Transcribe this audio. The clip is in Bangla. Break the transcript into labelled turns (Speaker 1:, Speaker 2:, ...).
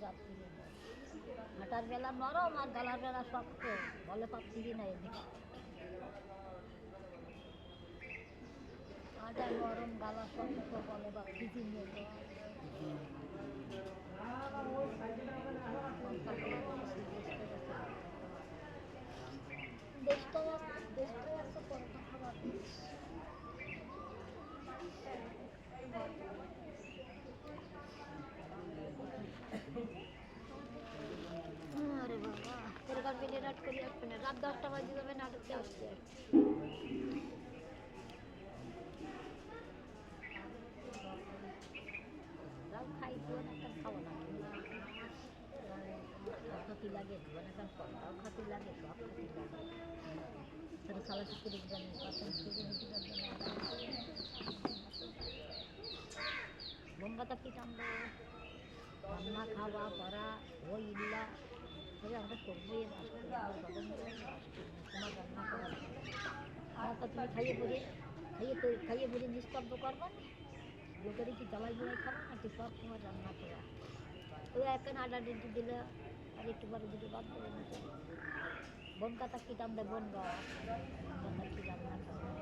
Speaker 1: যাত্রী হাঁটার বেলা নরম আর গালার বেলা শক্ত, বলে পাচ্ছি কি না এদিকে হাঁটা নরম গালা শক্ত বলে বা খিচির মতো দেশটা আছে পরোটা খাবার আরে বাবা এরকম মিলে নাট করি আসবে না, রাত 10টা বাজে যাবে নাটকতে আসছে। খাই ধোয়ান একটা খাওয়া লাগে খাতি লাগে, ধোয়ান একটা পরটাও খাতি লাগে, সব খাতি লাগে সেটা সালা করে জানি পাচন খেয়ে নিতে পারবে না। বোমগাতা কি টানলো রান্না খাওয়া পড়া ওই ইল্লা তবে আমরা করবোই বাস করি, আমরা বাবা মিলে বাস করি, তোমার রান্না করা আমার তা তুমি খাইয়ে পরে নিস্তব্ধ করবা না, লোকেরই কি জ্বালাই জোড়াই খাবা নাকি সব তোমার রান্না করা। ওই একটা আডা ডিটি দিলে আর একটু পরে দিকে বাদ দেবে না। বন কাতা কি টান দেয় বন গা কি রান্না খাওয়া